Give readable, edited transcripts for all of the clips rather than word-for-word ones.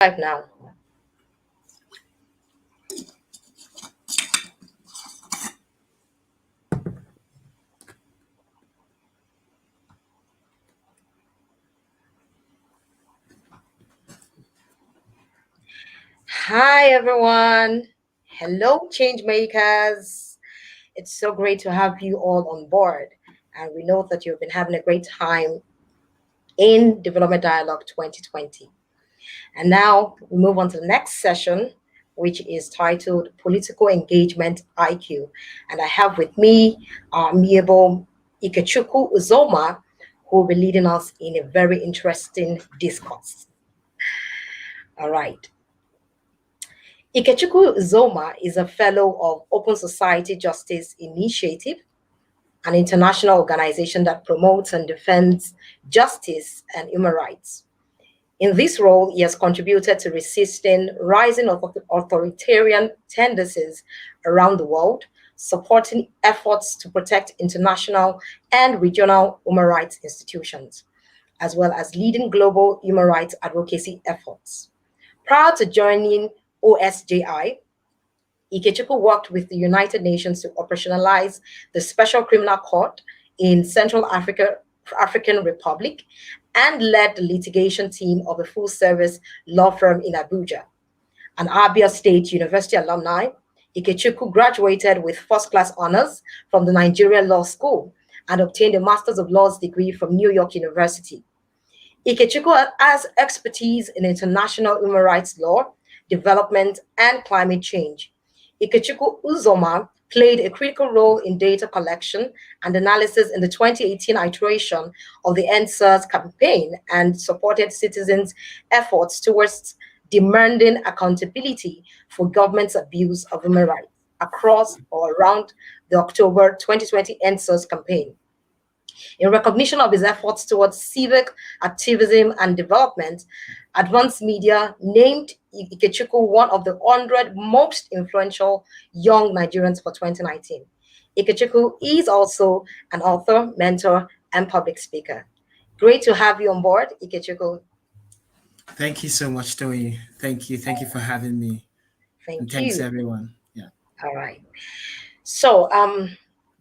Live now. Hi, everyone. Hello, change makers. It's so great to have you all on board. And we know that you've been having a great time in Development Dialogue 2020. And now we move on to the next session, which is titled Political Engagement IQ. And I have with me Miebo Ikechukwu Uzoma, who will be leading us in a very interesting discourse. All right. Ikechukwu Uzoma is a fellow of Open Society Justice Initiative, an international organization that promotes and defends justice and human rights. In this role, he has contributed to resisting rising authoritarian tendencies around the world, supporting efforts to protect international and regional human rights institutions, as well as leading global human rights advocacy efforts. Prior to joining OSJI, Ikechukwu worked with the United Nations to operationalize the Special Criminal Court in Central African Republic and led the litigation team of a full-service law firm in Abuja. An Abia State University alumni, Ikechukwu graduated with first-class honors from the Nigerian Law School and obtained a Master's of Laws degree from New York University. Ikechukwu has expertise in international human rights law, development, and climate change. Ikechukwu Uzoma played a critical role in data collection and analysis in the 2018 iteration of the EndSARS campaign and supported citizens' efforts towards demanding accountability for government's abuse of human rights across or around the October 2020 EndSARS campaign. In recognition of his efforts towards civic activism and development, Advanced Media named Ikechukwu one of the 100 most influential young Nigerians for 2019. Ikechukwu is also an author, mentor, and public speaker. Great to have you on board, Ikechukwu. Thank you so much, Toyi. Thank you. Thank you for having me. Thanks, everyone. Yeah. All right. So,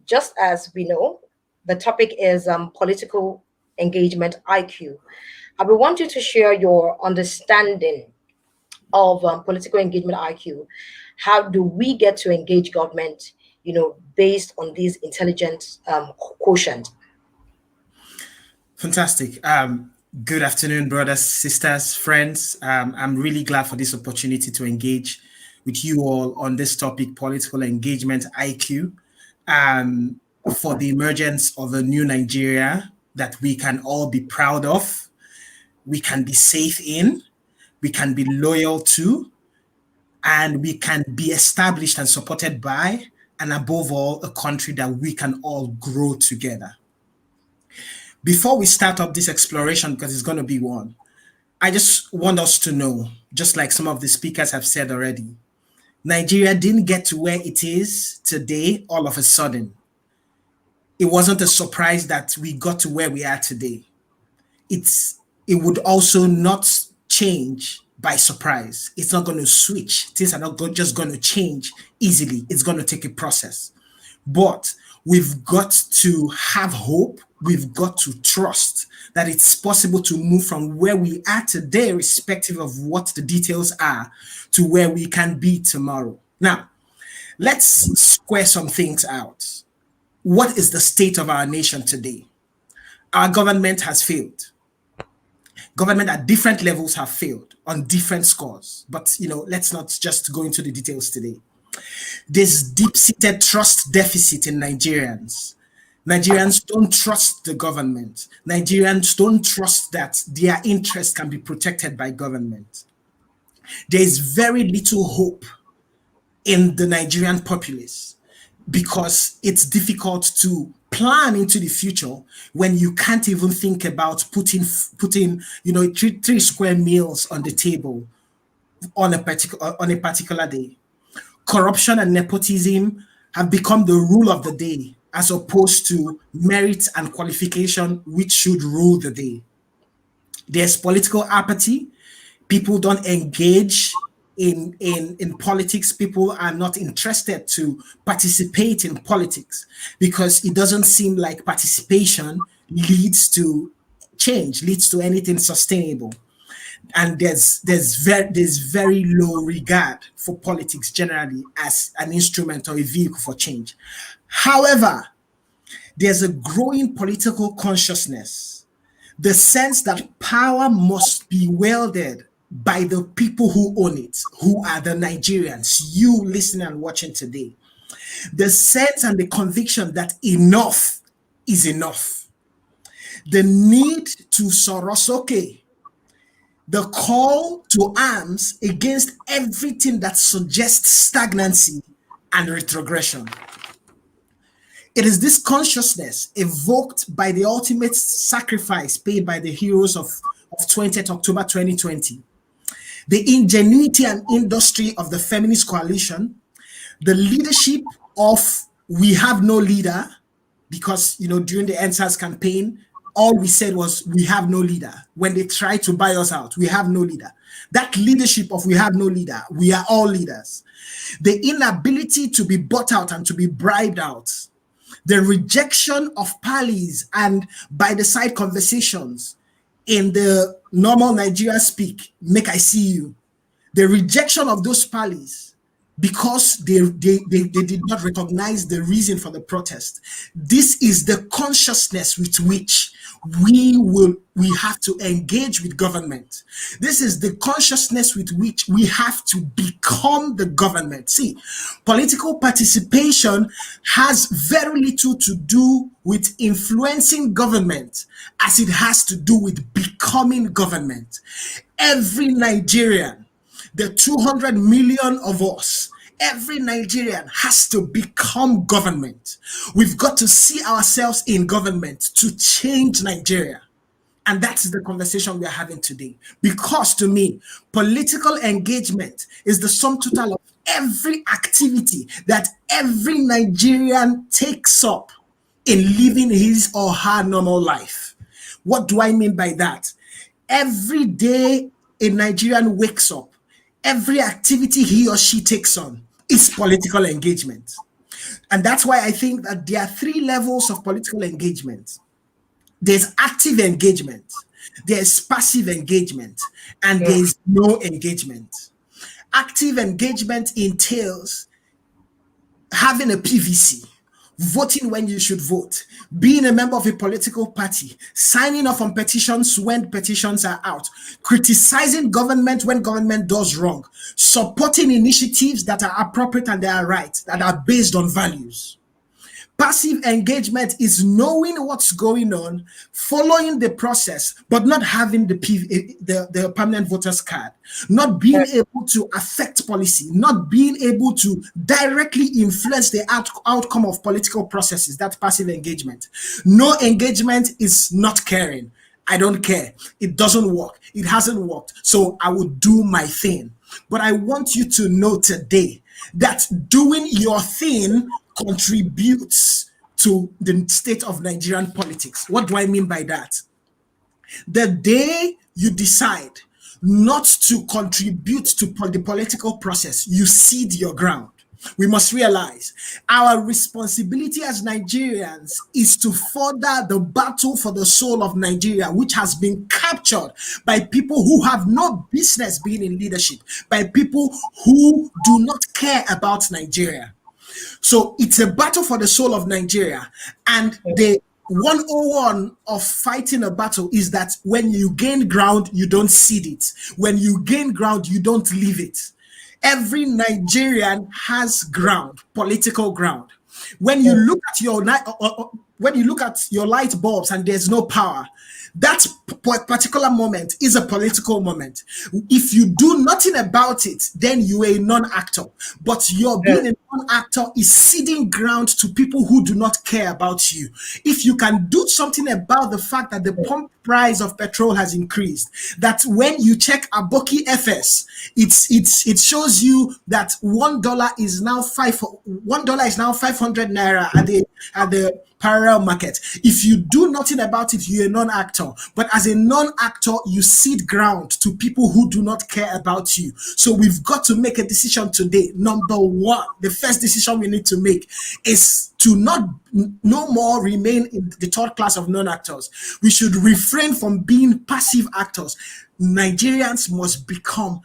just as we know, the topic is political engagement IQ. I would want you to share your understanding of political engagement IQ. How do we get to engage government, based on these intelligent quotient? Fantastic. Good afternoon, brothers, sisters, friends. I'm really glad for this opportunity to engage with you all on this topic, political engagement IQ. For the emergence of a new Nigeria that we can all be proud of, we can be safe in, we can be loyal to, and we can be established and supported by, and above all, a country that we can all grow together. Before we start up this exploration, because it's going to be one, I just want us to know, just like some of the speakers have said already, Nigeria didn't get to where it is today all of a sudden. It wasn't a surprise that we got to where we are today. It would also not change by surprise. It's not going to switch. Things are not just going to change easily. It's going to take a process. But we've got to have hope. We've got to trust that it's possible to move from where we are today, irrespective of what the details are, to where we can be tomorrow. Now, let's square some things out. What is the state of our nation today? Our government has failed. Government at different levels have failed on different scores. But, let's not just go into the details today. There's deep-seated trust deficit in Nigerians. Nigerians don't trust the government. Nigerians don't trust that their interests can be protected by government. There is very little hope in the Nigerian populace, because it's difficult to plan into the future when you can't even think about putting three square meals on the table on a particular day. Corruption and nepotism have become the rule of the day, as opposed to merit and qualification, which should rule the day. There's political apathy People don't engage in politics. People are not interested to participate in politics because it doesn't seem like participation leads to change, leads to anything sustainable. And there's very low regard for politics generally as an instrument or a vehicle for change. However, there's a growing political consciousness, the sense that power must be wielded by the people who own it, who are the Nigerians, you listening and watching today. The sense and the conviction that enough is enough. The need to Sorosoke, the call to arms against everything that suggests stagnancy and retrogression. It is this consciousness evoked by the ultimate sacrifice paid by the heroes of 20th October 2020, the ingenuity and industry of the feminist coalition, the leadership of We Have No Leader, because during the NSAS campaign, all we said was we have no leader. When they tried to buy us out, we have no leader. That leadership of we have no leader, we are all leaders. The inability to be bought out and to be bribed out, the rejection of parleys and by the side conversations in the normal Nigeria speak, make I see you. The rejection of those parleys because they did not recognize the reason for the protest. This is the consciousness with which we have to engage with government. This is the consciousness with which we have to become the government. See, political participation has very little to do with influencing government as it has to do with becoming government. Every Nigerian, the 200 million of us, every Nigerian has to become government. We've got to see ourselves in government to change Nigeria. And that's the conversation we are having today. Because to me, political engagement is the sum total of every activity that every Nigerian takes up in living his or her normal life. What do I mean by that? Every day a Nigerian wakes up, every activity he or she takes on is political engagement. And that's why I think that there are three levels of political engagement. There's active engagement, there's passive engagement, and there's no engagement. Active engagement entails having a PVC, voting when you should vote, being a member of a political party, signing off on petitions when petitions are out, criticizing government when government does wrong, supporting initiatives that are appropriate and they are right, that are based on values. Passive engagement is knowing what's going on, following the process, but not having the permanent voter's card, not being able to affect policy, not being able to directly influence the outcome of political processes. That's passive engagement. No engagement is not caring. I don't care. It doesn't work. It hasn't worked. So I will do my thing. But I want you to know today that doing your thing contributes to the state of Nigerian politics. What do I mean by that? The day you decide not to contribute to the political process, you cede your ground. We must realize our responsibility as Nigerians is to further the battle for the soul of Nigeria, which has been captured by people who have no business being in leadership, by people who do not care about Nigeria. So it's a battle for the soul of Nigeria. And the 101 of fighting a battle is that when you gain ground, you don't cede it. When you gain ground, you don't leave it. Every Nigerian has ground, political ground. When you look at your light bulbs and there's no power, that particular moment is a political moment. If you do nothing about it, then you are a non-actor. But your being a non-actor is ceding ground to people who do not care about you. If you can do something about the fact that the pump price of petrol has increased, that when you check Aboki FS, it shows you that $1 is now $500 naira at the parallel market. If you do nothing about it, you're a non-actor. But as a non-actor, you cede ground to people who do not care about you. So we've got to make a decision today. Number one, the first decision we need to make is to no more remain in the third class of non-actors. We should refrain from being passive actors. Nigerians must become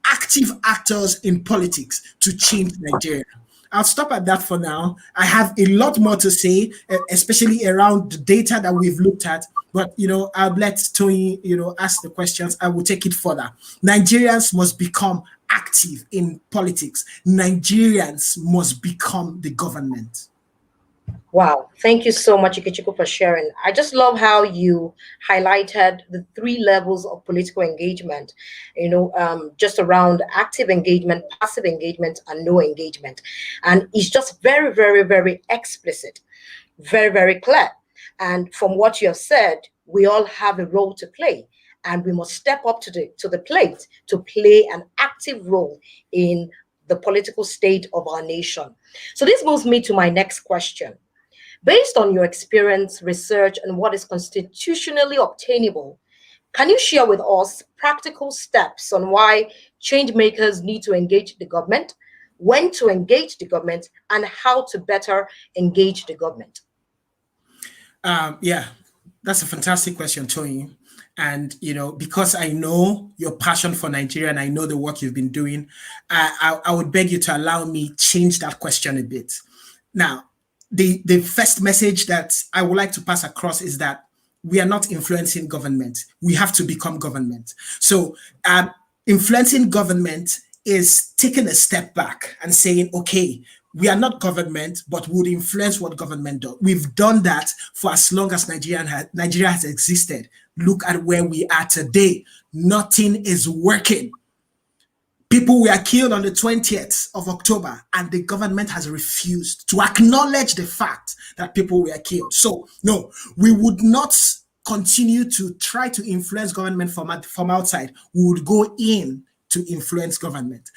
active actors in politics to change Nigeria. I'll stop at that for now. I have a lot more to say, especially around the data that we've looked at. But, I'll let Tony, ask the questions. I will take it further. Nigerians must become active in politics. Nigerians must become the government. Wow, thank you so much, Ikechukwu, for sharing. I just love how you highlighted the 3 levels of political engagement, just around active engagement, passive engagement, and no engagement. And it's just very, very, very explicit, very, very clear. And from what you have said, we all have a role to play, and we must step up to the plate to play an active role in the political state of our nation. So this moves me to my next question. Based on your experience, research, and what is constitutionally obtainable, can you share with us practical steps on why change makers need to engage the government, when to engage the government, and how to better engage the government? Yeah, that's a fantastic question, Tony. And, because I know your passion for Nigeria and I know the work you've been doing, I would beg you to allow me change that question a bit. Now, the first message that I would like to pass across is that we are not influencing government. We have to become government. So influencing government is taking a step back and saying, okay, we are not government, but would influence what government does. We've done that for as long as Nigeria has existed. Look at where we are today. Nothing is working. People were killed on the 20th of October, and the government has refused to acknowledge the fact that people were killed. So, no, we would not continue to try to influence government from outside. We would go in to influence government.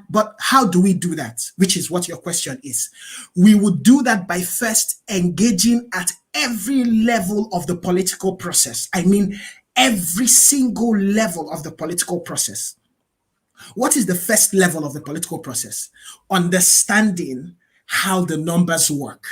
But how do we do that? Which is what your question is. We would do that by first engaging at every level of the political process. I mean, every single level of the political process. What is the first level of the political process? Understanding how the numbers work.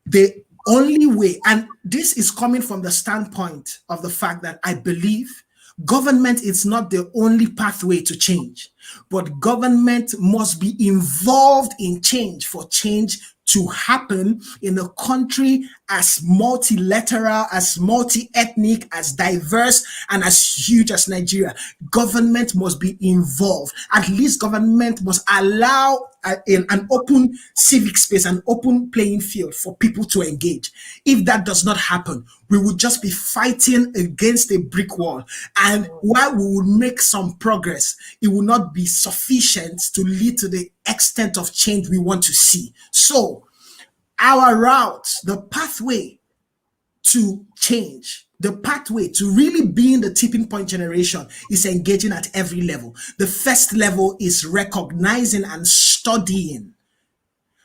The only way, and this is coming from the standpoint of the fact that I believe government is not the only pathway to change, but government must be involved in change for change to happen in a country as multilateral, as multi-ethnic, as diverse, and as huge as Nigeria. Government must be involved. At least government must allow an open civic space, an open playing field for people to engage. If that does not happen, we would just be fighting against a brick wall. And while we would make some progress, it will not be sufficient to lead to the extent of change we want to see. So our route, the pathway to change, the pathway to really being the tipping point generation is engaging at every level. The first level is recognizing and studying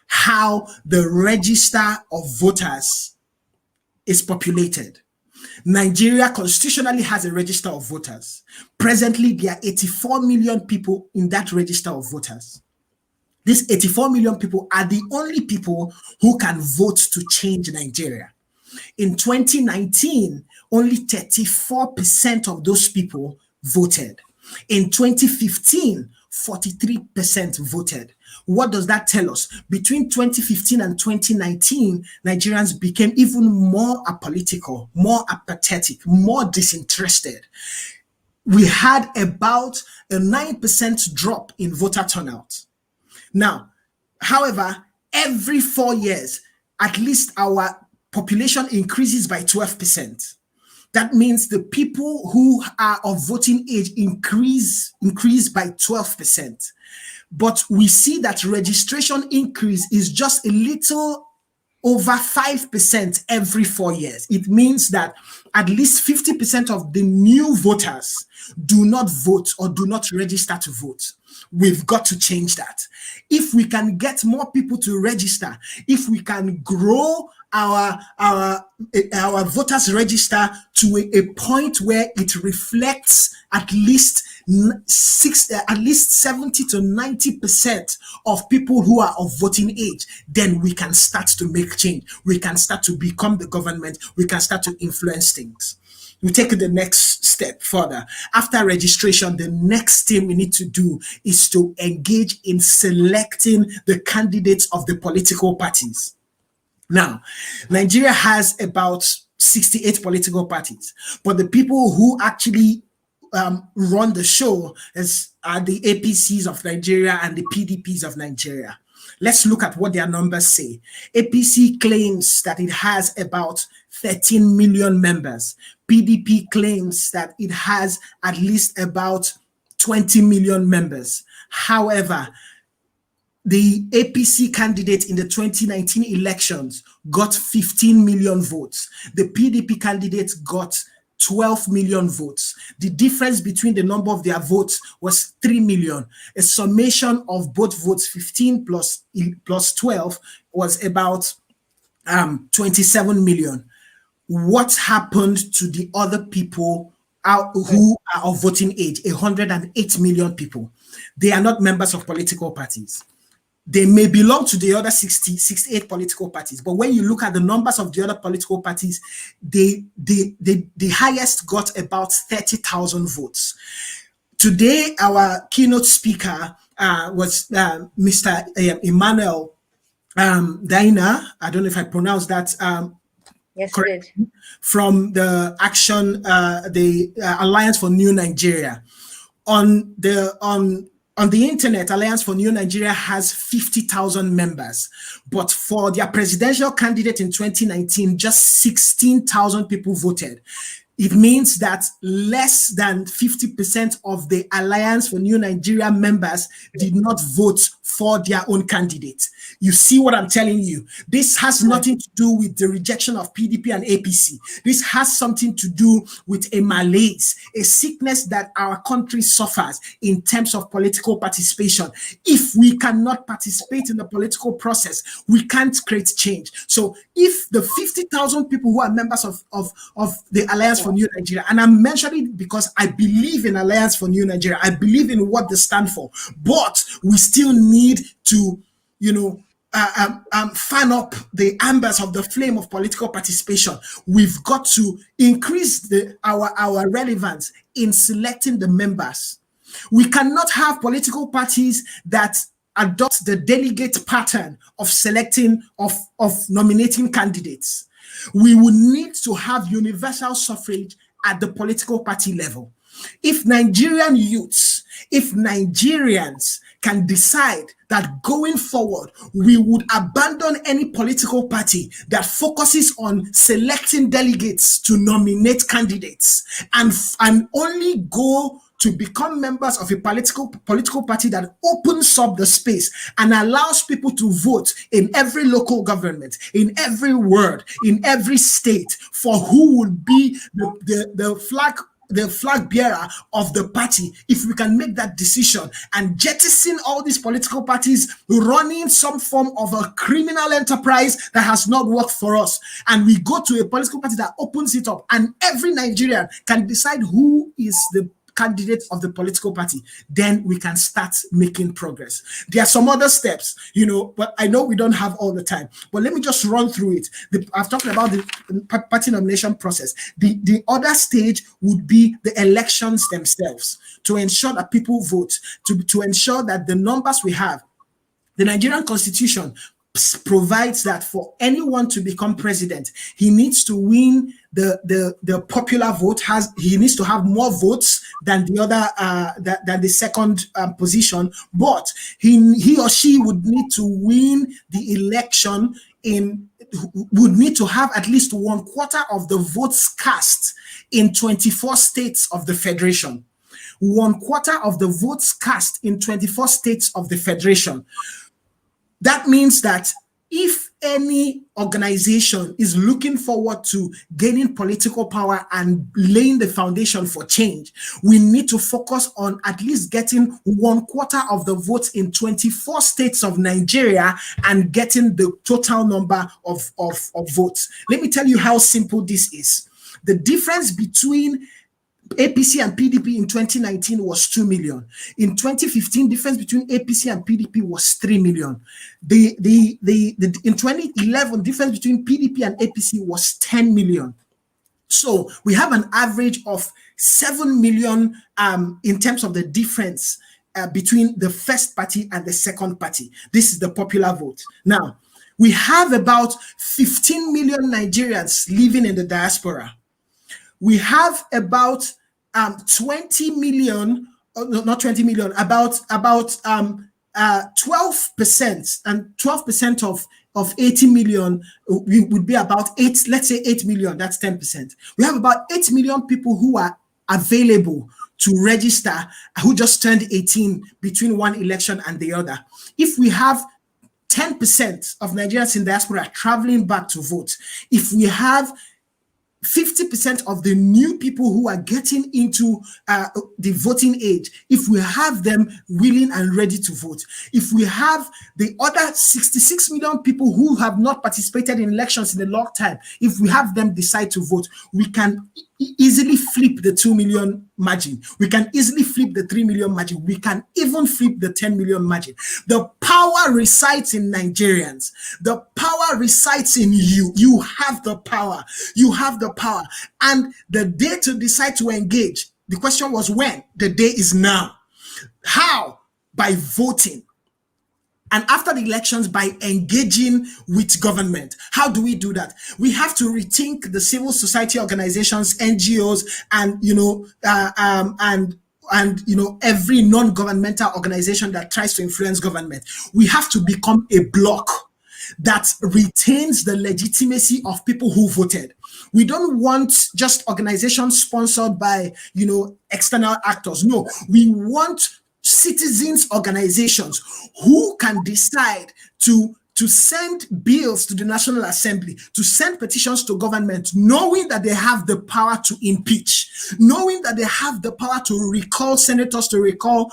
how the register of voters is populated. Nigeria constitutionally has a register of voters. Presently, there are 84 million people in that register of voters. These 84 million people are the only people who can vote to change Nigeria. In 2019, only 34% of those people voted. In 2015, 43% voted. What does that tell us? Between 2015 and 2019, Nigerians became even more apolitical, more apathetic, more disinterested. We had about a 9% drop in voter turnout. Now, however, every 4 years, at least our population increases by 12%. That means the people who are of voting age increase by 12%. But we see that registration increase is just a little over 5% every 4 years. It means that at least 50% of the new voters do not vote or do not register to vote. We've got to change that. If we can get more people to register, if we can grow our voters register to a point where it reflects at least 70 to 90% of people who are of voting age, then we can start to make change. We can start to become the government. We can start to influence things. We take the next step further. After registration, the next thing we need to do is to engage in selecting the candidates of the political parties. Now, Nigeria has about 68 political parties, but the people who actually run the show are the APCs of Nigeria and the PDPs of Nigeria. Let's look at what their numbers say. APC claims that it has about 13 million members. PDP claims that it has at least about 20 million members. However, the APC candidate in the 2019 elections got 15 million votes. The PDP candidate got 12 million votes. The difference between the number of their votes was 3 million. A summation of both votes, 15 plus 12, was about 27 million. What happened to the other people who are of voting age? 108 million people. They are not members of political parties. They may belong to the other 68 political parties, but when you look at the numbers of the other political parties, the highest got about 30,000 votes. Today, our keynote speaker was Mr. Emmanuel Daina. I don't know if I pronounced that yes, correctly, from the Alliance for New Nigeria. On the internet, Alliance for New Nigeria has 50,000 members, but for their presidential candidate in 2019, just 16,000 people voted. It means that less than 50% of the Alliance for New Nigeria members did not vote for their own candidate. You see what I'm telling you? This has nothing to do with the rejection of PDP and APC. This has something to do with a malaise, a sickness that our country suffers in terms of political participation. If we cannot participate in the political process, we can't create change. So if the 50,000 people who are members of the Alliance for New Nigeria, and I'm mentioning it because I believe in Alliance for New Nigeria, I believe in what they stand for, but we still need to, fan up the embers of the flame of political participation. We've got to increase our relevance in selecting the members. We cannot have political parties that adopt the delegate pattern of selecting, of nominating candidates. We would need to have universal suffrage at the political party level. If Nigerian youths, if Nigerians can decide that going forward, we would abandon any political party that focuses on selecting delegates to nominate candidates and only go to become members of a political party that opens up the space and allows people to vote in every local government, in every ward, in every state for who would be the flag bearer of the party. If we can make that decision and jettison all these political parties running some form of a criminal enterprise that has not worked for us, and we go to a political party that opens it up and every Nigerian can decide who is the candidate of the political party, then we can start making progress. There are some other steps, but I know we don't have all the time, but let me just run through it. I've talked about the party nomination process. The other stage would be the elections themselves, to ensure that people vote, to ensure that the numbers we have. The Nigerian Constitution provides that for anyone to become president, he needs to win the popular vote. He needs to have more votes than the other than the second position, but he or she would need to win the election would need to have at least 1/4 of the votes cast in 24 states of the federation. 1/4 of the votes cast in 24 states of the federation. That means that if any organization is looking forward to gaining political power and laying the foundation for change, we need to focus on at least getting 1/4 of the votes in 24 states of Nigeria and getting the total number of votes. Let me tell you how simple this is. The difference between APC and PDP in 2019 was 2 million. In 2015, difference between APC and PDP was 3 million. In 2011, difference between PDP and APC was 10 million. So we have an average of 7 million in terms of the difference between the first party and the second party. This is the popular vote. Now, we have about 15 million Nigerians living in the diaspora. We have about 20 million, not 20 million, about 12%, and 12% of 80 million would be about 8, let's say 8 million, that's 10%. We have about 8 million people who are available to register, who just turned 18 between one election and the other. If we have 10% of Nigerians in diaspora traveling back to vote, if we have 50% of the new people who are getting into the voting age, if we have them willing and ready to vote, if we have the other 66 million people who have not participated in elections in a long time, if we have them decide to vote, we can easily flip the 2 million margin. We can easily flip the 3 million margin. We can even flip the 10 million margin. The power resides in Nigerians. The power resides in you. You have the power. You have the power. And the day to decide to engage, the question was when? The day is now. How? By voting. And after the elections, by engaging with government. How do we do that? We have to rethink the civil society organizations, NGOs, and every non-governmental organization that tries to influence government. We have to become a bloc that retains the legitimacy of people who voted. We don't want just organizations sponsored by, external actors. No, we want citizens organizations who can decide to send bills to the National Assembly, to send petitions to government, knowing that they have the power to impeach, knowing that they have the power to recall senators, to recall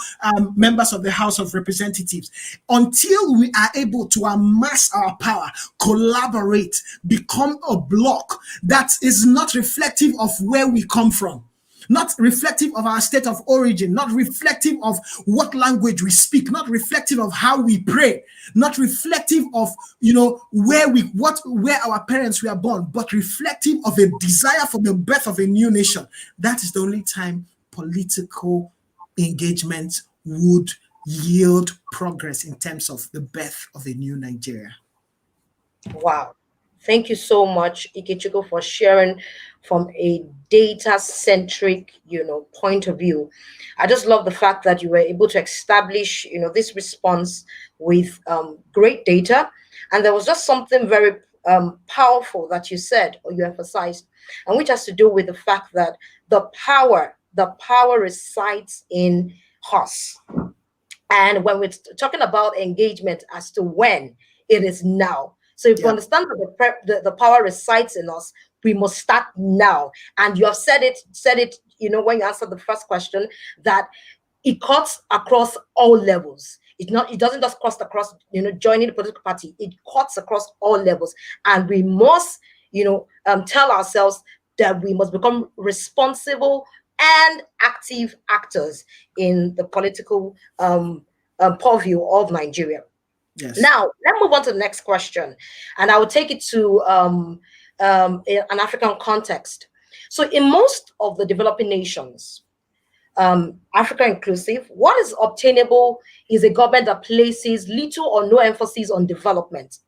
members of the House of Representatives. Until we are able to amass our power, collaborate, become a bloc that is not reflective of where we come from, not reflective of our state of origin, not reflective of what language we speak, not reflective of how we pray, not reflective of where our parents were born, but reflective of a desire for the birth of a new nation. That is the only time political engagement would yield progress in terms of the birth of a new Nigeria. Wow. Thank you so much, Ikechukwu, for sharing from a data-centric, point of view. I just love the fact that you were able to establish, this response with great data. And there was just something very powerful that you said, or you emphasized, and which has to do with the fact that the power resides in us. And when we're talking about engagement as to when, it is now. So if you understand that the power resides in us, we must start now. And you have said it, when you answered the first question, that it cuts across all levels. It doesn't just cross across, joining the political party. It cuts across all levels. And we must, tell ourselves that we must become responsible and active actors in the political purview of Nigeria. Yes. Now, let's move on to the next question. And I will take it to an African context. So in most of the developing nations, Africa inclusive, what is obtainable is a government that places little or no emphasis on development.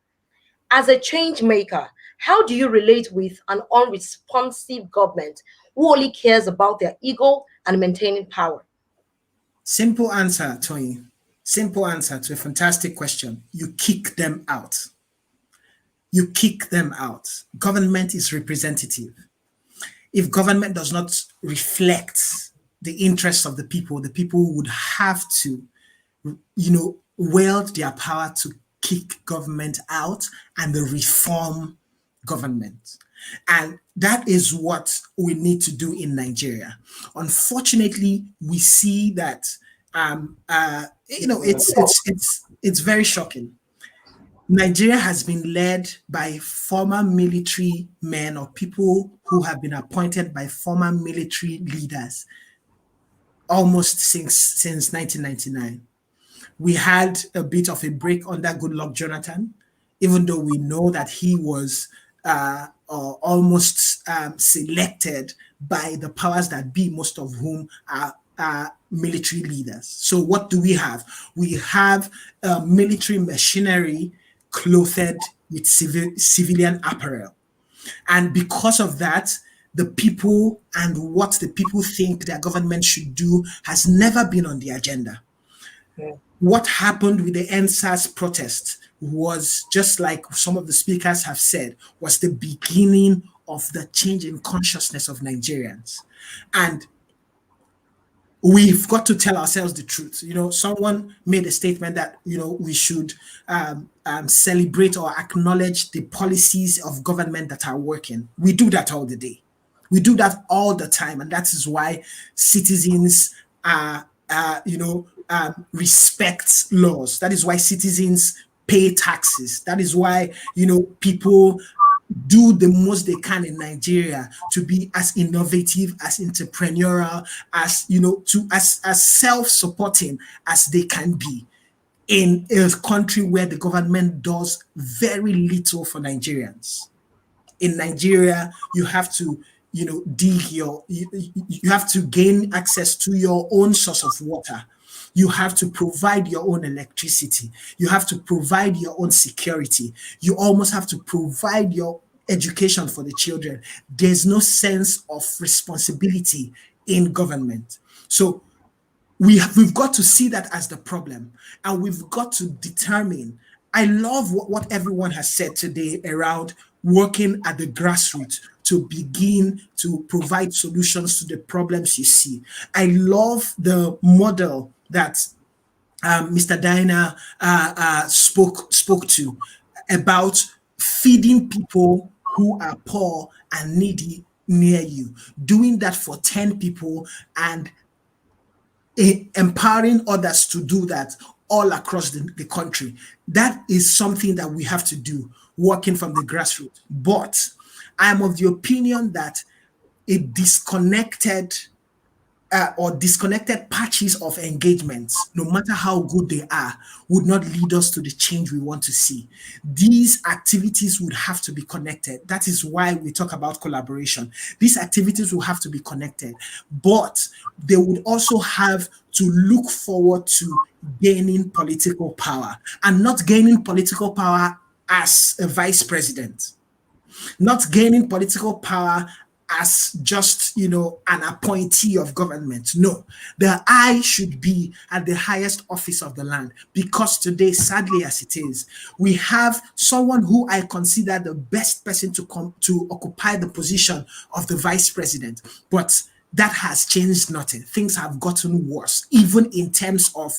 As a change maker, how do you relate with an unresponsive government who only cares about their ego and maintaining power? Simple answer, Tony. Simple answer to a fantastic question. You kick them out. You kick them out. Government is representative. If government does not reflect the interests of the people would have to, wield their power to kick government out and the reform government. And that is what we need to do in Nigeria. Unfortunately, we see that it's very shocking. Nigeria has been led by former military men or people who have been appointed by former military leaders almost since 1999. We had a bit of a break under Goodluck Jonathan, even though we know that he was almost selected by the powers that be, most of whom are military leaders. So what do we have? We have military machinery clothed with civilian apparel. And because of that, the people and what the people think their government should do has never been on the agenda. What happened with the NSAS protest was, just like some of the speakers have said, was the beginning of the change in consciousness of Nigerians. And we've got to tell ourselves the truth. Someone made a statement that, we should celebrate or acknowledge the policies of government that are working. We do that all the day. We do that all the time. And that is why citizens respect laws. That is why citizens pay taxes. That is why, people do the most they can in Nigeria to be as innovative, as entrepreneurial, as as self-supporting as they can be in a country where the government does very little for Nigerians. In Nigeria, you have to you have to gain access to your own source of water. You have to provide your own electricity. You have to provide your own security. You almost have to provide your education for the children. There's no sense of responsibility in government. So we've got to see that as the problem, and we've got to determine. I love what everyone has said today around working at the grassroots to begin to provide solutions to the problems you see. I love the model that Mr. Dina spoke to about feeding people who are poor and needy near you, doing that for 10 people and empowering others to do that all across the country. That is something that we have to do, working from the grassroots. But I am of the opinion that a disconnected patches of engagements, no matter how good they are, would not lead us to the change we want to see. These activities would have to be connected. That is why we talk about collaboration. These activities will have to be connected, but they would also have to look forward to gaining political power, and not gaining political power as a vice president, not gaining political power as just an appointee of government. No, the eye should be at the highest office of the land, because today, sadly as it is, we have someone who I consider the best person to come to occupy the position of the vice president, but that has changed nothing. Things have gotten worse, even in terms of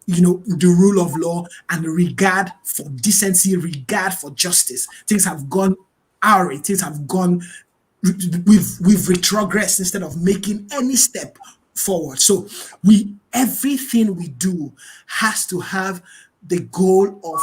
the rule of law and regard for decency, regard for justice. Things have gone awry. Things have gone. We've retrogressed instead of making any step forward. So everything we do has to have the goal of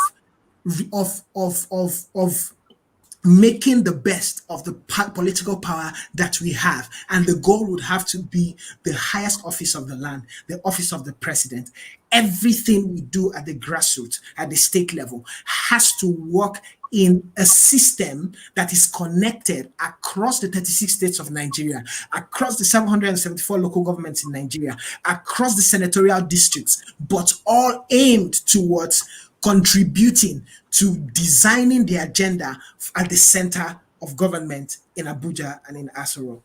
making the best of the political power that we have. And the goal would have to be the highest office of the land, the office of the president. Everything we do at the grassroots, at the state level, has to work in a system that is connected across the 36 states of Nigeria, across the 774 local governments in Nigeria, across the senatorial districts, but all aimed towards contributing to designing the agenda at the center of government in Abuja and in Aso Rock.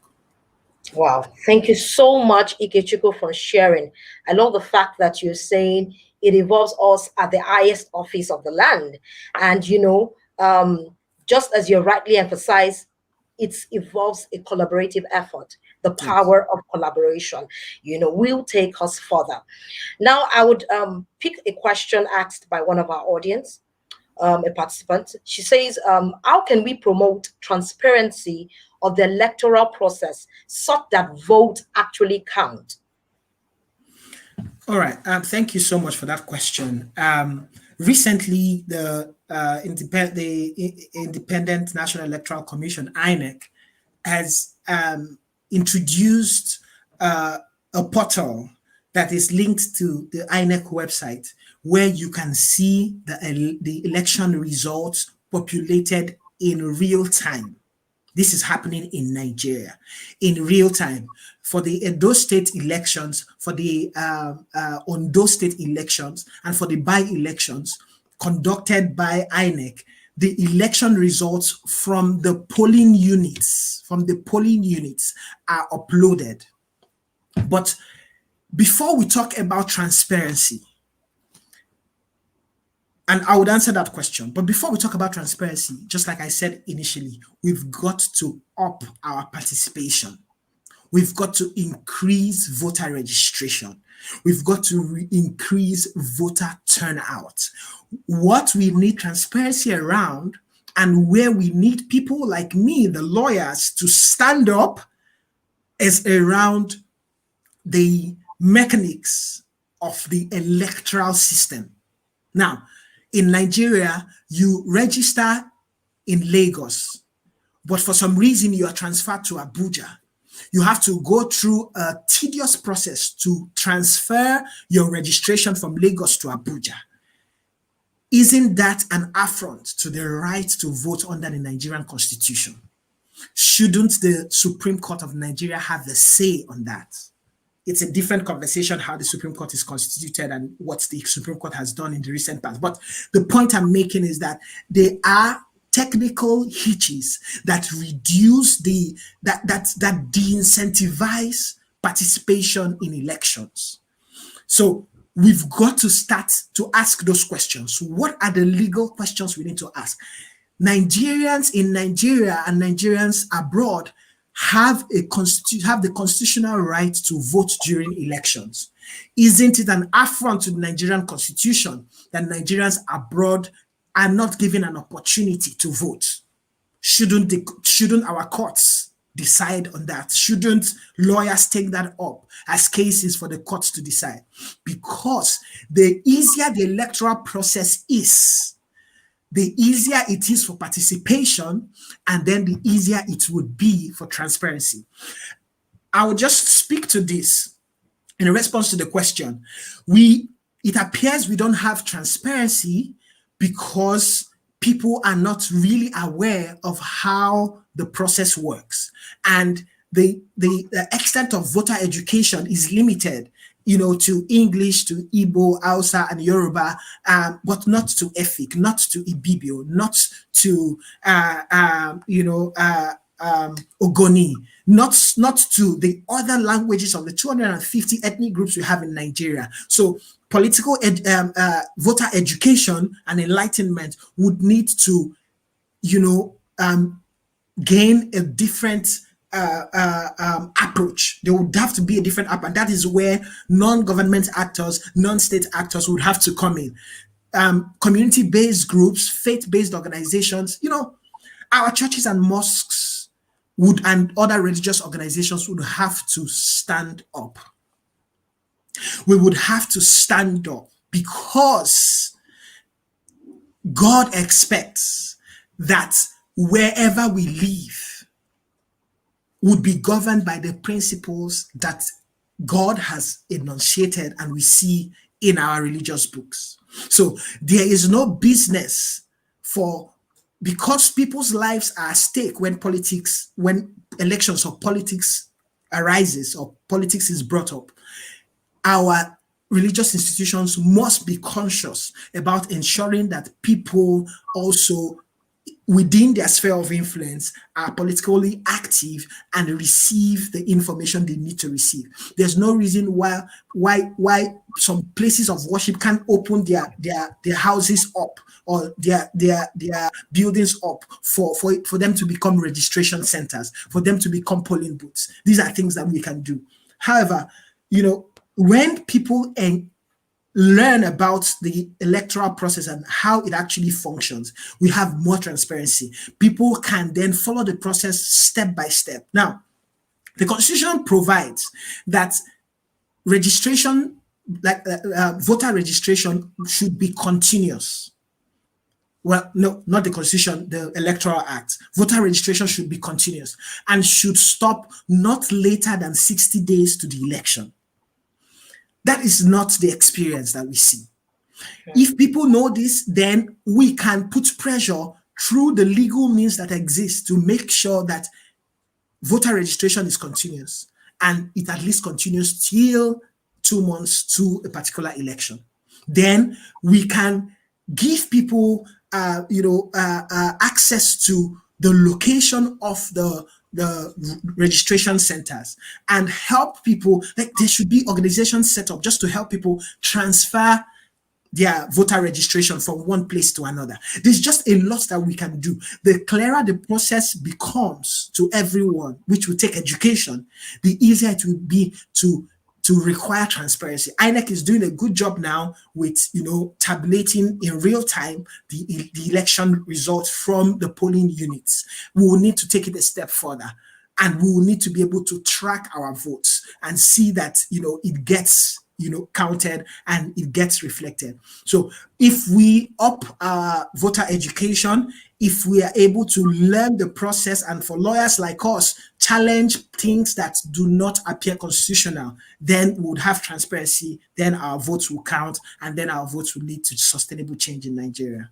Wow, thank you so much, Ikechukwu, for sharing. I love the fact that you're saying it involves us at the highest office of the land. And, just as you rightly emphasized, it involves a collaborative effort. The power of collaboration, will take us further. Now, I would pick a question asked by one of our audience. a participant. She says, how can we promote transparency of the electoral process such that votes actually count? All right. Thank you so much for that question. Recently, the Independent National Electoral Commission (INEC) has introduced a portal that is linked to the INEC website, where you can see the election results populated in real time. This is happening in Nigeria in real time. For the Edo State elections, for the Ondo State elections, and for the by-elections conducted by INEC, the election results from the polling units, are uploaded. But before we talk about transparency, and I would answer that question. But before we talk about transparency, just like I said initially, we've got to up our participation. We've got to increase voter registration. We've got to increase voter turnout. What we need transparency around, and where we need people like me, the lawyers, to stand up, is around the mechanics of the electoral system. Now, in Nigeria, you register in Lagos, but for some reason you are transferred to Abuja. You have to go through a tedious process to transfer your registration from Lagos to Abuja. Isn't that an affront to the right to vote under the Nigerian Constitution? Shouldn't the Supreme Court of Nigeria have the say on that? It's a different conversation how the Supreme Court is constituted and what the Supreme Court has done in the recent past. But the point I'm making is that there are technical hitches that reduce that de-incentivize participation in elections. So we've got to start to ask those questions. What are the legal questions we need to ask? Nigerians in Nigeria and Nigerians abroad have the constitutional right to vote during elections. Isn't it an affront to the Nigerian Constitution that Nigerians abroad are not given an opportunity to vote? Shouldn't our courts decide on that? Shouldn't lawyers take that up as cases for the courts to decide? Because the easier the electoral process is, the easier it is for participation, and then the easier it would be for transparency. I will just speak to this in response to the question. It appears we don't have transparency because people are not really aware of how the process works. And the extent of voter education is limited, to English, to Igbo, Hausa, and Yoruba, but not to Efik, not to Ibibio, not to Ogoni, not to the other languages of the 250 ethnic groups we have in Nigeria. So political voter education and enlightenment would need to, gain a different approach. There would have to be a different approach, and that is where non-government actors, non-state actors would have to come in. Community-based groups, faith-based organizations, our churches and mosques and other religious organizations would have to stand up. We would have to stand up because God expects that wherever we live would be governed by the principles that God has enunciated and we see in our religious books. So there is no business because people's lives are at stake when elections or politics arises or politics is brought up. Our religious institutions must be conscious about ensuring that people also within their sphere of influence are politically active and receive the information they need to receive. There's no reason why some places of worship can't open their houses up or their buildings up for them to become registration centers, for them to become polling booths. These are things that we can do. However, when people learn about the electoral process and how it actually functions, we have more transparency. People can then follow the process step by step. Now, the Constitution provides that registration, like voter registration, should be continuous. Well, no, not the Constitution, the Electoral Act. Voter registration should be continuous and should stop not later than 60 days to the election. That is not the experience that we see. If people know this, then we can put pressure through the legal means that exist to make sure that voter registration is continuous and it at least continues till 2 months to a particular election. Then we can give people, access to the location of the registration centers and help people. Like, there should be organizations set up just to help people transfer their voter registration from one place to another. There's just a lot that we can do. The clearer the process becomes to everyone, which will take education, the easier it will be to require transparency. INEC is doing a good job now with, tabulating in real time the election results from the polling units. We will need to take it a step further, and we will need to be able to track our votes and see that, it gets counted and it gets reflected. So if we up our voter education, if we are able to learn the process, and for lawyers like us, challenge things that do not appear constitutional, then we would have transparency, then our votes will count, and then our votes will lead to sustainable change in Nigeria.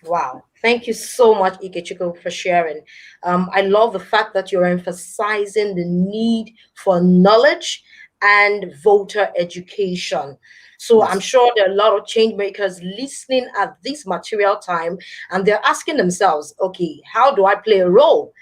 Wow. Thank you so much, Ikechukwu, for sharing. I love the fact that you're emphasizing the need for knowledge and voter education. So Yes. I'm sure there are a lot of change makers listening at this material time, and they're asking themselves, okay, how do I play a role?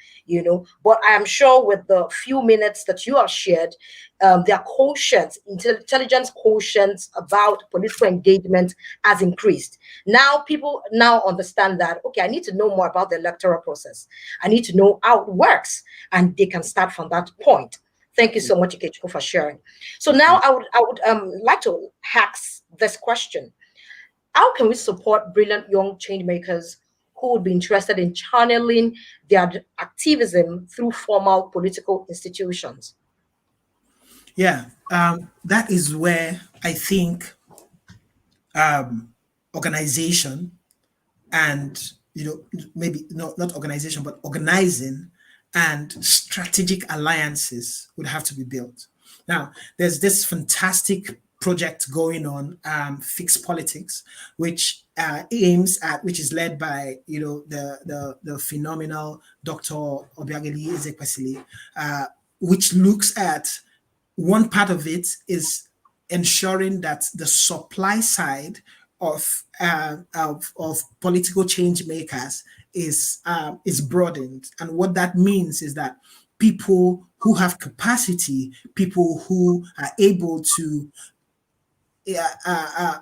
But I am sure with the few minutes that you have shared, their quotient, intelligence quotient about political engagement has increased. Now people now understand that, okay, I need to know more about the electoral process. I need to know how it works, and they can start from that point. Thank you so much, Ikechukwu, for sharing. So now I would like to ask this question. How can we support brilliant young change makers who would be interested in channeling their activism through formal political institutions? Yeah, that is where I think organization and, maybe not organization, but organizing and strategic alliances would have to be built. Now, there's this fantastic project going on, Fix Politics, which which is led by, the phenomenal Dr. Obiageli Ezekwesili, which looks at, one part of it is ensuring that the supply side of political change makers is broadened. And what that means is that people who have capacity, people who are able to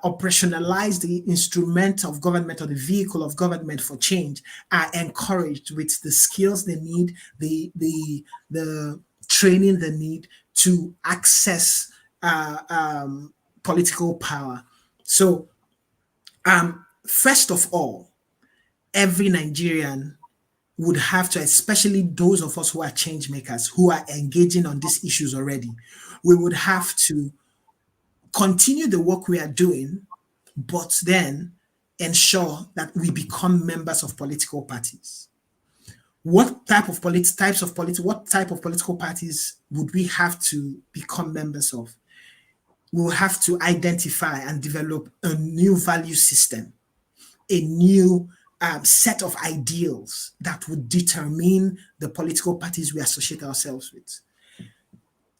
operationalize the instrument of government or the vehicle of government for change, are encouraged with the skills they need, the training they need to access political power. So, first of all, every Nigerian would have to, especially those of us who are change makers, who are engaging on these issues already, we would have to continue the work we are doing, but then ensure that we become members of political parties. What type of political parties would we have to become members of? We'll have to identify and develop a new value system, a new set of ideals that would determine the political parties we associate ourselves with.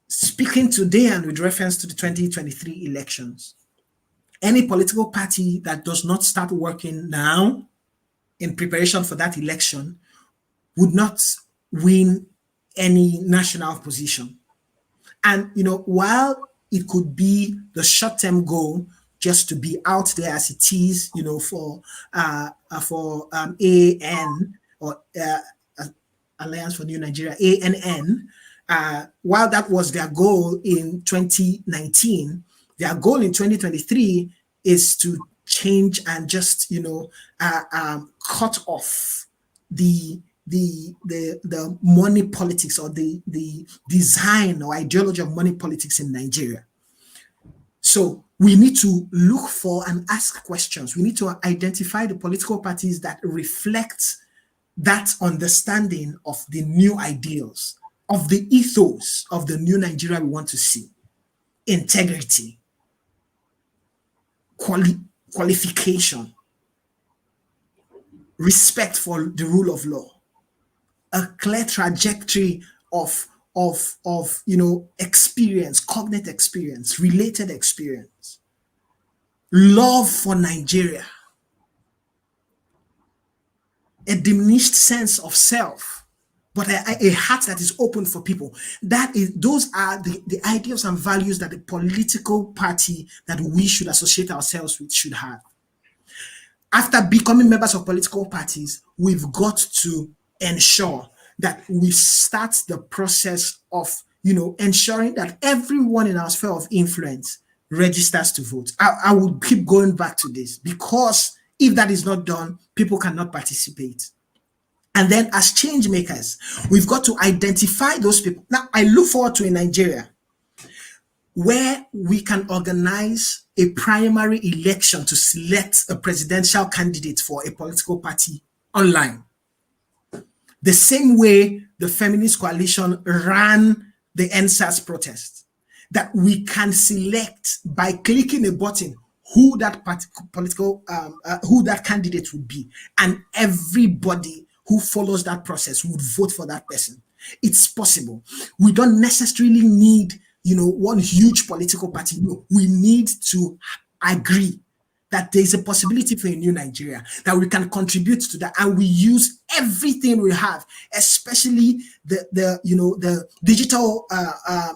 Speaking today and with reference to the 2023 elections, any political party that does not start working now in preparation for that election would not win any national position. And, while it could be the short-term goal just to be out there as it is, for AN, or Alliance for New Nigeria, ANN, while that was their goal in 2019, Their goal in 2023 is to change and just, cut off the money politics, or the design or ideology of money politics in Nigeria. So we need to look for and ask questions. We need to identify the political parties that reflect that understanding of the new ideals, of the ethos of the new Nigeria we want to see. Integrity, qualification, respect for the rule of law, a clear trajectory of experience, cognate experience, related experience, love for Nigeria, a diminished sense of self, but a heart that is open for people. Those are the ideals and values that the political party that we should associate ourselves with should have. After becoming members of political parties, we've got to ensure that we start the process of, ensuring that everyone in our sphere of influence registers to vote. I will keep going back to this, because if that is not done, people cannot participate. And then as change makers, we've got to identify those people. Now, I look forward to in Nigeria, where we can organize a primary election to select a presidential candidate for a political party online. The same way the Feminist Coalition ran the NSAS protest, that we can select by clicking a button who that who that candidate would be, and everybody who follows that process would vote for that person. It's possible. We don't necessarily need, one huge political party. No, we need to agree that there is a possibility for a new Nigeria, that we can contribute to that, and we use everything we have, especially the digital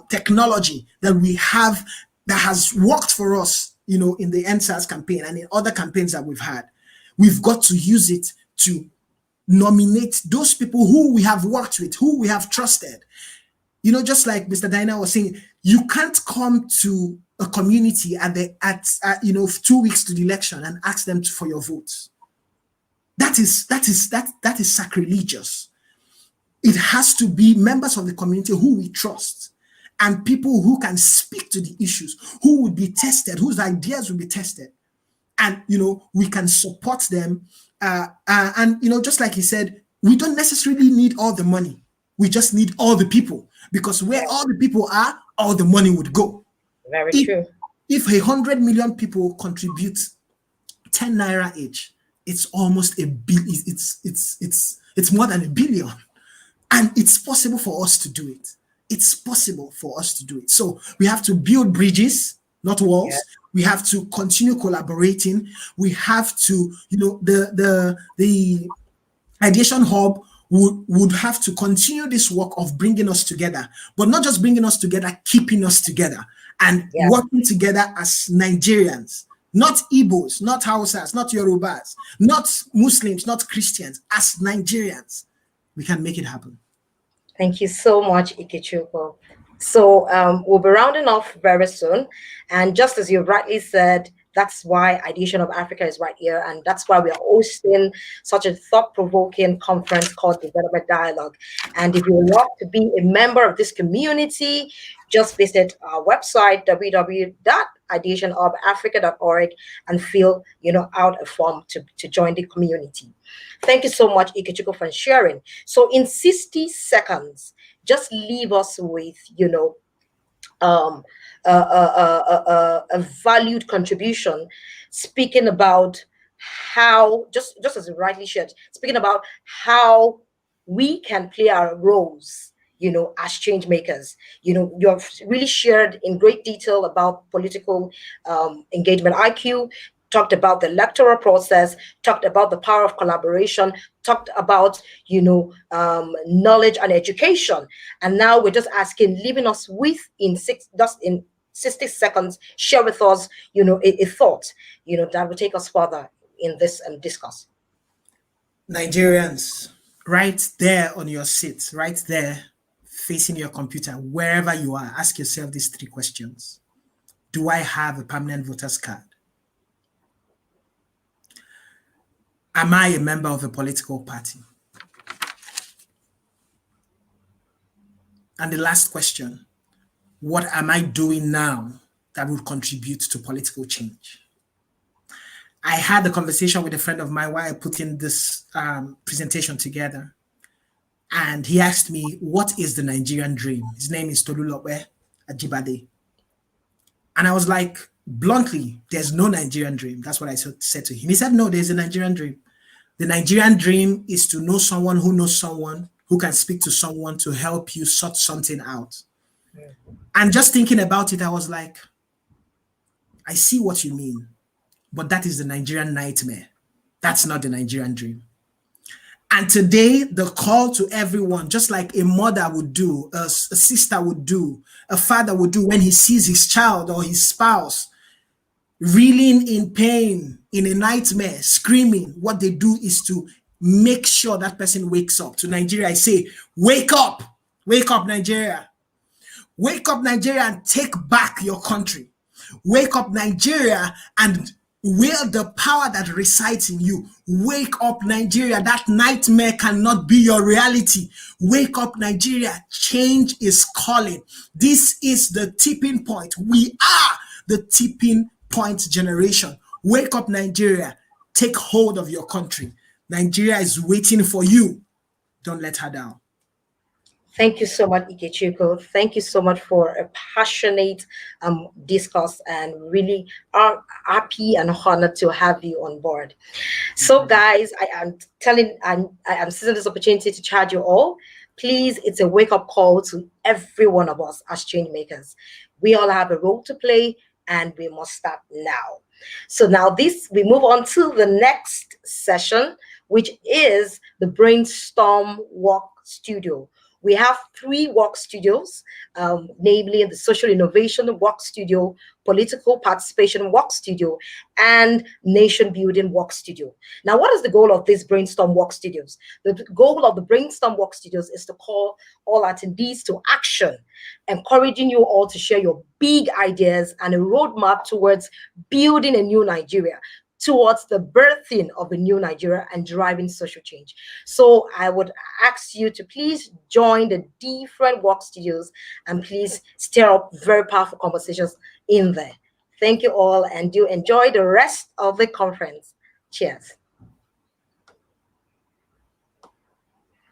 technology that we have, that has worked for us, in the NSAS campaign and in other campaigns that we've had. We've got to use it to nominate those people who we have worked with, who we have trusted. Just like Mr. Dina was saying, you can't come to a community at 2 weeks to the election and ask them for your votes. That is sacrilegious. It has to be members of the community who we trust, and people who can speak to the issues, who would be tested, whose ideas will be tested, and we can support them. And just like he said, we don't necessarily need all the money. We just need all the people, because where all the people are, all the money would go. Very true. If 100 million people contribute 10 naira each, it's almost a billion. It's more than a billion, and it's possible for us to do it. It's possible for us to do it. So we have to build bridges, not walls. Yeah. We have to continue collaborating. We have to, the Ideation Hub would have to continue this work of bringing us together, but not just bringing us together, keeping us together and working together as Nigerians, not Igbos, not Hausas, not Yorubas, not Muslims, not Christians, as Nigerians. We can make it happen. Thank you so much, Ikechukwu. So we'll be rounding off very soon. And just as you rightly said, that's why Ideation Hub Africa is right here. And that's why we are hosting such a thought-provoking conference called Development Dialogue. And if you would love to be a member of this community, just visit our website, www.ideationhubafrica.org, and fill out a form to join the community. Thank you so much, Ikechukwu, for sharing. So in 60 seconds, just leave us with, a valued contribution, speaking about how, just as you rightly shared, speaking about how we can play our roles, as change makers. You've really shared in great detail about political engagement IQ, talked about the electoral process, talked about the power of collaboration, talked about, knowledge and education. And now we're just asking, leaving us with, in 60 seconds, share with us, a thought, that will take us further in this discourse. Nigerians, right there on your seat, right there, facing your computer, wherever you are, ask yourself these 3 questions. Do I have a permanent voter's card? Am I a member of a political party? And the last question, what am I doing now that will contribute to political change? I had a conversation with a friend of mine while I put in this presentation together. And he asked me, what is the Nigerian dream? His name is Tolulope Ajibade. And I was like, bluntly, there's no Nigerian dream. That's what I said to him. He said, no, there's a Nigerian dream. The Nigerian dream is to know someone who can speak to someone to help you sort something out. And just thinking about it, I was like, I see what you mean, but that is the Nigerian nightmare. That's not the Nigerian dream. And today, the call to everyone, just like a mother would do, a sister would do, a father would do when he sees his child or his spouse reeling in pain, in a nightmare, screaming, what they do is to make sure that person wakes up. To Nigeria, I say, wake up, Nigeria. Wake up, Nigeria, and take back your country. Wake up, Nigeria, and wield the power that resides in you. Wake up, Nigeria. That nightmare cannot be your reality. Wake up, Nigeria. Change is calling. This is the tipping point. We are the tipping point generation. Wake up, Nigeria. Take hold of your country. Nigeria is waiting for you. Don't let her down. Thank you so much, Ikechukwu. Thank you so much for a passionate discourse, and really are happy and honored to have you on board. So, guys, I am seizing this opportunity to charge you all. Please, it's a wake-up call to every one of us as change makers. We all have a role to play, and we must start now. So now we move on to the next session, which is the Brainstorm Work Studio. We have 3 work studios, namely the Social Innovation Work Studio, Political Participation Work Studio, and Nation Building Work Studio. Now, what is the goal of these Brainstorm Work Studios? The goal of the Brainstorm Work Studios is to call all attendees to action, encouraging you all to share your big ideas and a roadmap towards building a new Nigeria, towards the birthing of a new Nigeria and driving social change. So I would ask you to please join the different work studios and please stir up very powerful conversations in there. Thank you all, and do enjoy the rest of the conference. Cheers.